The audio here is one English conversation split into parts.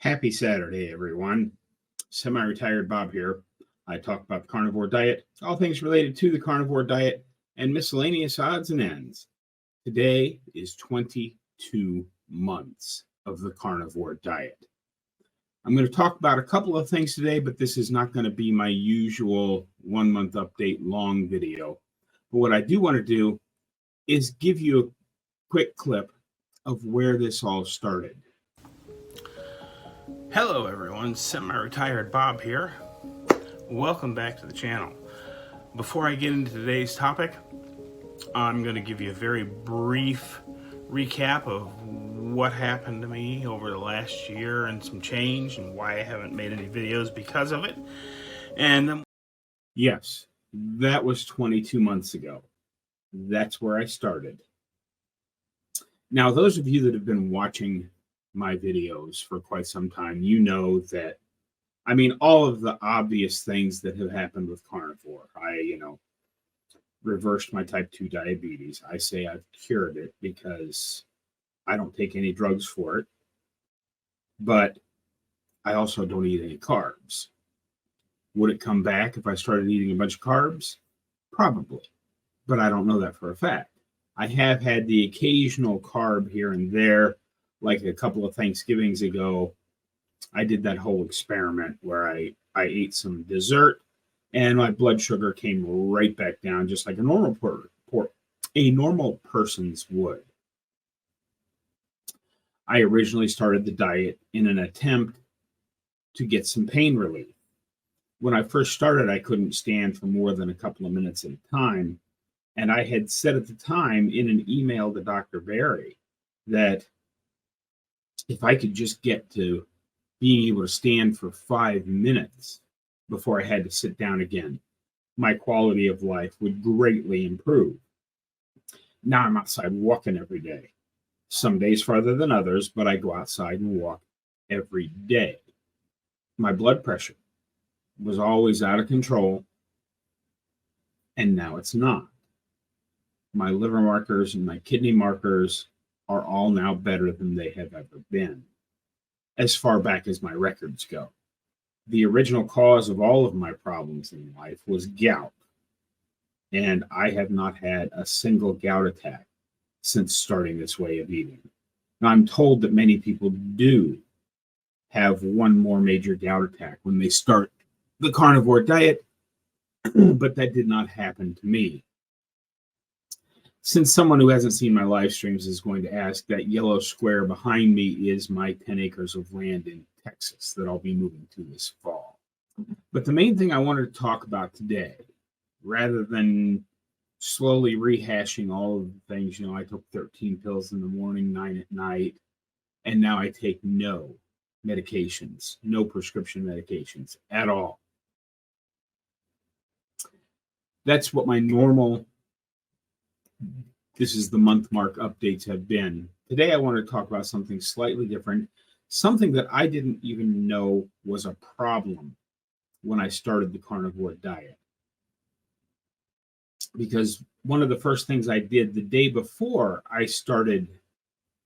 Happy Saturday, everyone. Semi-retired Bob here. I talk about the carnivore diet, all things related to the carnivore diet, and miscellaneous odds and ends. Today is 22 months of the carnivore diet. I'm going to talk about a couple of things today, but this is not going to be my usual 1 month update long video. But what I do want to do is give you a quick clip of where this all started. Hello everyone, Semi-Retired Bob here. Welcome back to the channel. Before I get into today's topic, I'm going to give you a very brief recap of what happened to me over the last year and some change and why I haven't made any videos because of it. And then yes, that was 22 months ago. That's where I started. Now, those of you that have been watching my videos for quite some time, you know that, all of the obvious things that have happened with carnivore. I reversed my type 2 diabetes. I say I've cured it because I don't take any drugs for it, but I also don't eat any carbs. Would it come back if I started eating a bunch of carbs? Probably, but I don't know that for a fact. I have had the occasional carb here and there. Like a couple of Thanksgivings ago, I did that whole experiment where I ate some dessert and my blood sugar came right back down, just like a normal person's would. I originally started the diet in an attempt to get some pain relief. When I first started, I couldn't stand for more than a couple of minutes at a time. And I had said at the time in an email to Dr. Barry that if I could just get to being able to stand for 5 minutes before I had to sit down again, my quality of life would greatly improve. Now I'm outside walking every day. Some days farther than others, but I go outside and walk every day. My blood pressure was always out of control, and now it's not. My liver markers and my kidney markers are all now better than they have ever been, as far back as my records go. The original cause of all of my problems in life was gout, and I have not had a single gout attack since starting this way of eating. Now, I'm told that many people do have one more major gout attack when they start the carnivore diet, but that did not happen to me. Since someone who hasn't seen my live streams is going to ask, that yellow square behind me is my 10 acres of land in Texas that I'll be moving to this fall. But the main thing I wanted to talk about today, rather than slowly rehashing all of the things, I took 13 pills in the morning, 9 at night, and now I take no medications, no prescription medications at all. That's what my normal "this is the month mark" updates have been. Today I want to talk about something slightly different, something that I didn't even know was a problem when I started the carnivore diet. Because one of the first things I did the day before I started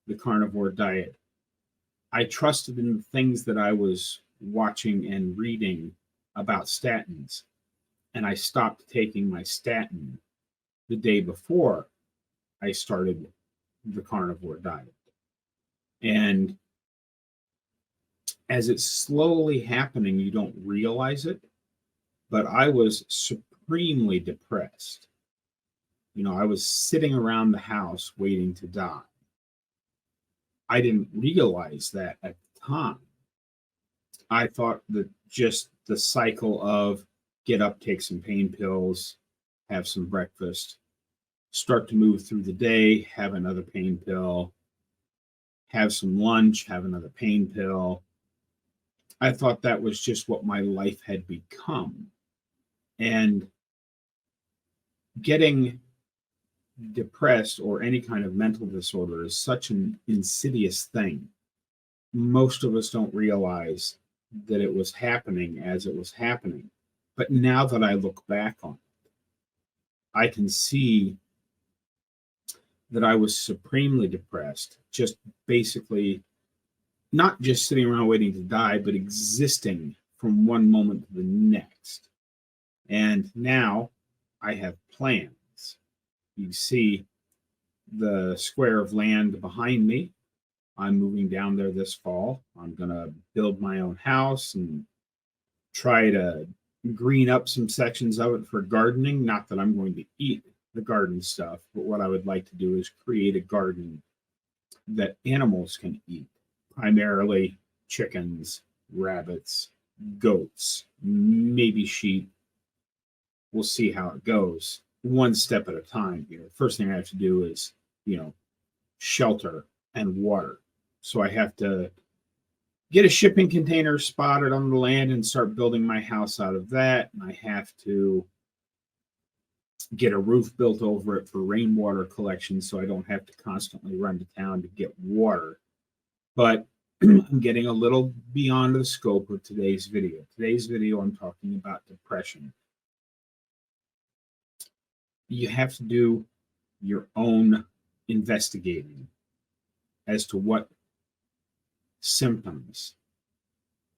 the carnivore diet, I trusted in the things that I was watching and reading about statins, and I stopped taking my statin the day before I started the carnivore diet. And as it's slowly happening, you don't realize it, but I was supremely depressed. I was sitting around the house waiting to die. I didn't realize that at the time. I thought that just the cycle of get up, take some pain pills, have some breakfast, start to move through the day, have another pain pill, have some lunch, have another pain pill. I thought that was just what my life had become. And getting depressed or any kind of mental disorder is such an insidious thing. Most of us don't realize that it was happening as it was happening. But now that I look back on it, I can see that I was supremely depressed, just basically not just sitting around waiting to die, but existing from one moment to the next. And now I have plans. You see the square of land behind me. I'm moving down there this fall. I'm going to build my own house and try to green up some sections of it for gardening. Not that I'm going to eat the garden stuff, but what I would like to do is create a garden that animals can eat, primarily chickens, rabbits, goats, maybe sheep. We'll see how it goes, one step at a time here. First thing I have to do is, shelter and water. So I have to get a shipping container spotted on the land and start building my house out of that. And I have to get a roof built over it for rainwater collection so I don't have to constantly run to town to get water. But I'm getting a little beyond the scope of today's video. Today's video, I'm talking about depression. You have to do your own investigating as to what symptoms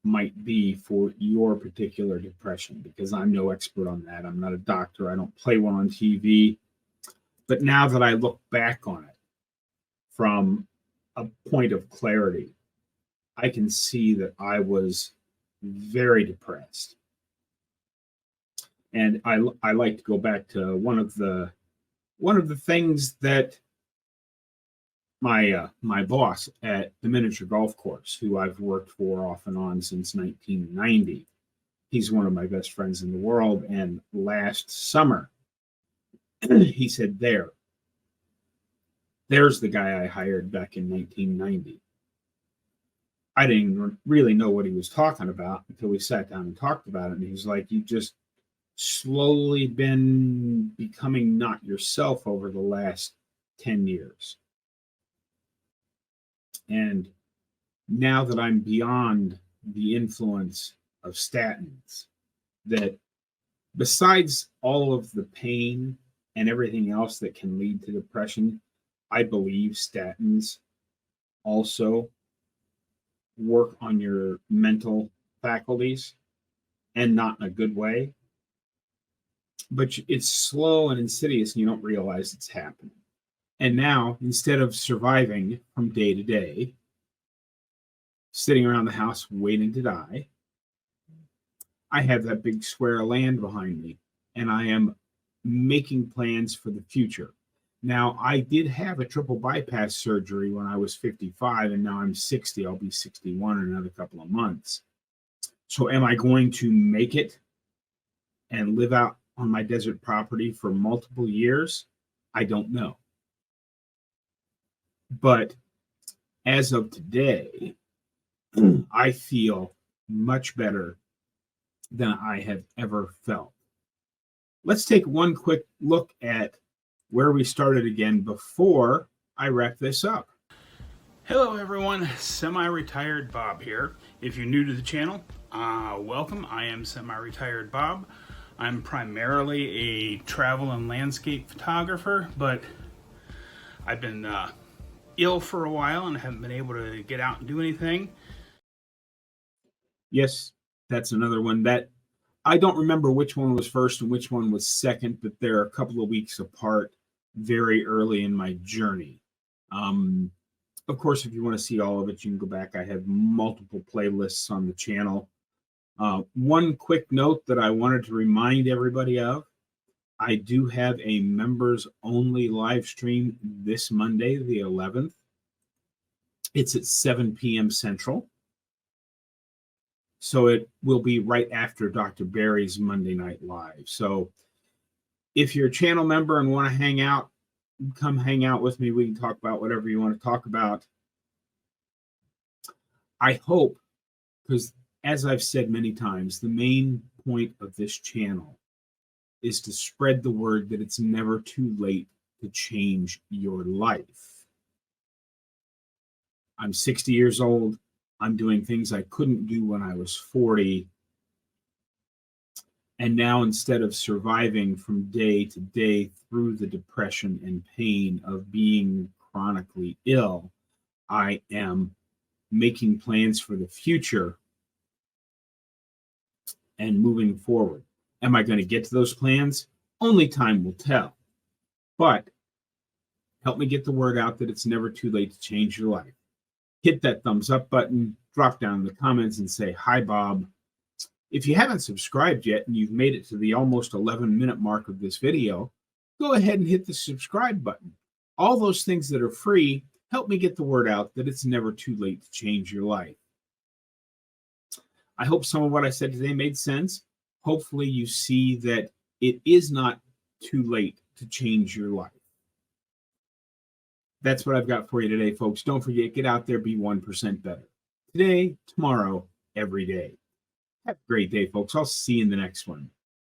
might be for your particular depression, because I'm no expert on that. I'm not a doctor. I don't play one on TV. But now that I look back on it from a point of clarity, I can see that I was very depressed. And I like to go back to one of the things that my boss at the miniature golf course, who I've worked for off and on since 1990, he's one of my best friends in the world. And last summer, he said, there's the guy I hired back in 1990. I didn't really know what he was talking about until we sat down and talked about it. And he's like, you just slowly been becoming not yourself over the last 10 years. And now that I'm beyond the influence of statins, that besides all of the pain and everything else that can lead to depression, I believe statins also work on your mental faculties, and not in a good way. But it's slow and insidious, and you don't realize it's happening. And now, instead of surviving from day to day, sitting around the house waiting to die, I have that big square of land behind me, and I am making plans for the future. Now, I did have a triple bypass surgery when I was 55, and now I'm 60. I'll be 61 in another couple of months. So am I going to make it and live out on my desert property for multiple years? I don't know. But as of today, I feel much better than I have ever felt. Let's take one quick look at where we started again before I wrap this up. Hello everyone, Semi-Retired Bob here. If you're new to the channel, welcome. I am Semi-Retired Bob. I'm primarily a travel and landscape photographer, but I've been ill for a while and haven't been able to get out and do anything. Yes, that's another one that I don't remember which one was first and which one was second, but they're a couple of weeks apart, very early in my journey. Of course, if you want to see all of it, you can go back. I have multiple playlists on the channel. One quick note that I wanted to remind everybody of: I do have a members only live stream this Monday, the 11th. It's at 7 p.m. Central. So it will be right after Dr. Barry's Monday Night Live. So if you're a channel member and want to hang out, come hang out with me. We can talk about whatever you want to talk about. I hope, because as I've said many times, the main point of this channel is to spread the word that it's never too late to change your life. I'm 60 years old. I'm doing things I couldn't do when I was 40. And now, instead of surviving from day to day through the depression and pain of being chronically ill, I am making plans for the future and moving forward. Am I going to get to those plans? Only time will tell. But help me get the word out that it's never too late to change your life. Hit that thumbs up button, drop down in the comments and say, "Hi, Bob." If you haven't subscribed yet and you've made it to the almost 11-minute mark of this video, go ahead and hit the subscribe button. All those things that are free help me get the word out that it's never too late to change your life. I hope some of what I said today made sense. Hopefully you see that it is not too late to change your life. That's what I've got for you today, folks. Don't forget, get out there, be 1% better. Today, tomorrow, every day. Have a great day, folks. I'll see you in the next one.